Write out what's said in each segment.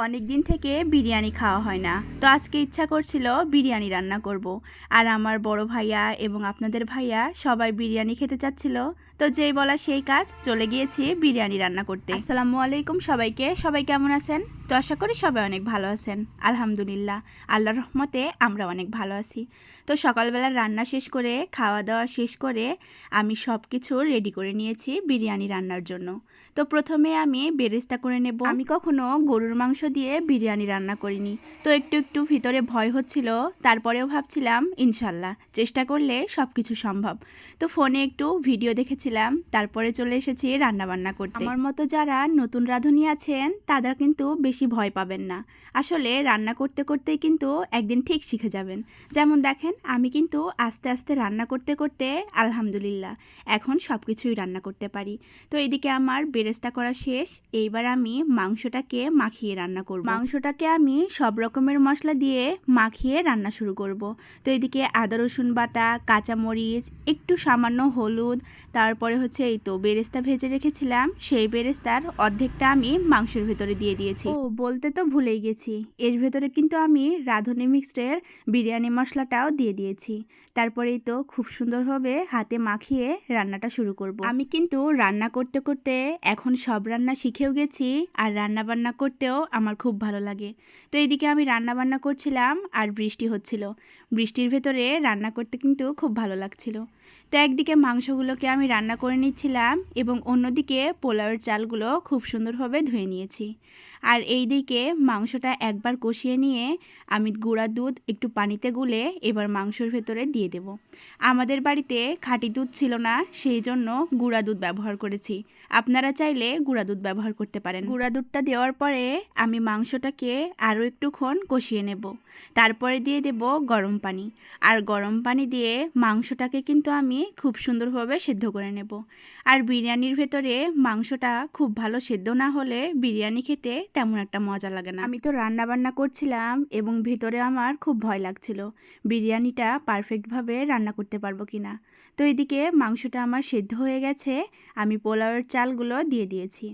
অনেক দিন থেকে বিরিয়ানি খাওয়া হয় না, তো আজকে ইচ্ছা করছিল বিরিয়ানি রান্না করব। আর আমার বড় ভাইয়া এবং আপনাদের ভাইয়া সবাই বিরিয়ানি খেতে চাচ্ছিল, তো যেই বলা সেই কাজ, চলে গিয়েছি বিরিয়ানি রান্না করতে। আসসালামু আলাইকুম সবাইকে, সবাই কেমন আছেন? তো আশা করি সবাই অনেক ভালো আছেন। আলহামদুলিল্লাহ, আল্লাহর রহমতে আমরা অনেক ভালো আছি। তো সকালবেলা রান্না শেষ করে, খাওয়া দাওয়া শেষ করে আমি সব কিছু রেডি করে নিয়েছি বিরিয়ানি রান্নার জন্য। তো প্রথমে আমি বেরেস্তা করে নেব। আমি কখনো গরুর মাংস দিয়ে বিরিয়ানি রান্না করিনি, তো একটু একটু ভিতরে ভয় হচ্ছিল, তারপরেও ভাবছিলাম ইনশাল্লাহ চেষ্টা করলে সব কিছু সম্ভব। তো ফোনে একটু ভিডিও দেখেছিলাম, তারপরে চলে এসেছি রান্না বান্না করতে। আমার মতো যারা নতুন রাঁধুনি আছেন তারা কিন্তু বেশি ভয় পাবেন না। আসলে রান্না করতে করতেই কিন্তু একদিন ঠিক শিখে যাবেন। যেমন দেখেন, আমি কিন্তু আস্তে আস্তে রান্না করতে করতে আলহামদুলিল্লাহ এখন সব কিছুই রান্না করতে পারি। তো এদিকে আমার বেরেস্তা করা শেষ, এইবার আমি মাংসটাকে মাখিয়ে রান্না করব। মাংসটাকে আমি সব রকমের মশলা দিয়ে মাখিয়ে রান্না শুরু করব। তো এদিকে আদা রসুন বাটা, কাঁচামরিচ, একটু সামান্য হলুদ, তারপরে হচ্ছে এই তো বেরেস্তা ভেজে রেখেছিলাম, সেই বেরেস্তার অর্ধেকটা আমি মাংসের ভেতরে দিয়ে দিয়েছি। ও বলতে তো ভুলেই গেছি, এর ভেতরে কিন্তু আমি রাঁধুনি মিক্সডের বিরিয়ানি মশলাটাও দিয়ে দিয়েছি। তারপরেই তো খুব সুন্দরভাবে হাতে মাখিয়ে রান্নাটা শুরু করব। আমি কিন্তু রান্না করতে করতে এখন সব রান্না শিখেও গেছি, আর রান্না বান্না করতেও আমার খুব ভালো লাগে। তো এইদিকে আমি রান্না বান্না করছিলাম আর বৃষ্টি হচ্ছিল, বৃষ্টির ভেতরে রান্না করতে কিন্তু খুব ভালো লাগছিল। তো একদিকে মাংসগুলোকে আমি রান্না করে নিচ্ছিলাম এবং অন্যদিকে পোলাওয়ের চালগুলো খুব সুন্দরভাবে ধুয়ে নিয়েছি। আর এই দিকে মাংসটা একবার কষিয়ে নিয়ে আমি গুঁড়া দুধ একটু পানিতে গুলে এবার মাংসের ভেতরে দিয়ে দেব। আমাদের বাড়িতে খাঁটি দুধ ছিল না, সেই জন্য গুঁড়া দুধ ব্যবহার করেছি। আপনারা চাইলে গুঁড়া দুধ ব্যবহার করতে পারেন। গুঁড়া দুধটা দেওয়ার পরে আমি মাংসটাকে আরও একটুক্ষণ কষিয়ে নেব। তারপরে দিয়ে দেব গরম পানি, আর গরম পানি দিয়ে মাংসটাকে কিন্তু আমি খুব সুন্দরভাবে সেদ্ধ করে নেব। আর বিরিয়ানির ভেতরে মাংসটা খুব ভালো সেদ্ধ না হলে বিরিয়ানি খেতে তেমন একটা মজা লাগে না। আমি তো রান্না বান্না করছিলাম এবং ভেতরে আমার খুব ভয় লাগছিল বিরিয়ানিটা পারফেক্টভাবে রান্না করতে পারবো কিনা। তো এদিকে মাংসটা আমার সেদ্ধ হয়ে গেছে, আমি পোলাওয়ের চালগুলো দিয়ে দিয়েছি।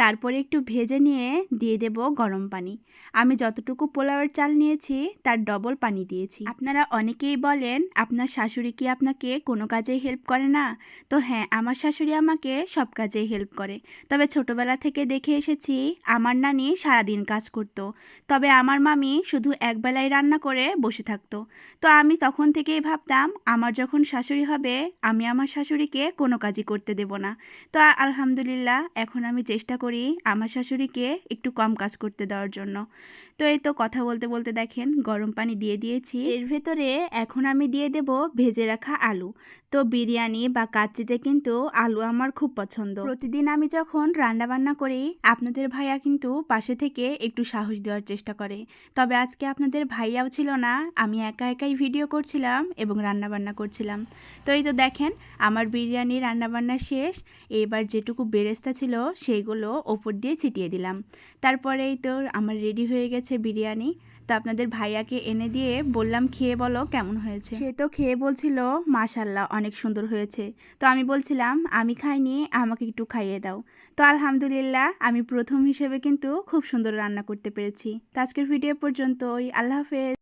তারপরে একটু ভেজে নিয়ে দিয়ে দেব গরম পানি। আমি যতটুকু পোলাওয়ের চাল নিয়েছি তার ডবল পানি দিয়েছি। আপনারা অনেকেই বলেন আপনার শাশুড়ি কি আপনাকে কোনো কাজেই হেল্প করে না? তো হ্যাঁ, আমার শাশুড়ি আমাকে সব কাজেই হেল্প করে। তবে ছোটবেলা থেকে দেখে এসেছি আমার নানি সারাদিন কাজ করতো, তবে আমার মামি শুধু একবেলায় রান্না করে বসে থাকতো। তো আমি তখন থেকেই ভাবতাম আমার যখন শাশুড়ি হবে আমি আমার শাশুড়িকে কোনো কাজই করতে দেব না। তো আলহামদুলিল্লাহ এখন আমি চেষ্টা করি আমার শাশুড়িকে একটু কম কাজ করতে দেওয়ার জন্য। তো এই তো কথা বলতে বলতে দেখেন গরম পানি দিয়ে দিয়েছি। এর ভেতরে এখন আমি দিয়ে দেব ভেজে রাখা আলু। তো বিরিয়ানি বা কাচ্চিতে কিন্তু আলু আমার খুব পছন্দ। প্রতিদিন আমি যখন রান্না বান্না করি আপনাদের ভাইয়া কিন্তু পাশে থেকে একটু সাহস দেওয়ার চেষ্টা করে, তবে আজকে আপনাদের ভাইয়াও ছিল না, আমি একা একাই ভিডিও করছিলাম এবং রান্না বান্না করছিলাম। তো এই তো দেখেন আমার বিরিয়ানি রান্নাবান্না শেষ, এবার যেটুকু বেরেস্তা ছিল সেইগুলো ওপর দিয়ে ছিটিয়ে দিলাম। তারপরেই তো আমার রেডি হয়ে গেছে বিরিয়ানি। তো আপনাদের ভাইয়াকে এনে দিয়ে বললাম খেয়ে বলো কেমন হয়েছে। সে তো খেয়ে বলছিল মাশাল্লাহ অনেক সুন্দর হয়েছে। তো আমি বলছিলাম আমি খাইনি, আমাকে একটু খাইয়ে দাও। তো আলহামদুলিল্লাহ আমি প্রথম হিসেবে কিন্তু খুব সুন্দর রান্না করতে পেরেছি। তো আজকের ভিডিও পর্যন্তই, আল্লাহ হাফেজ।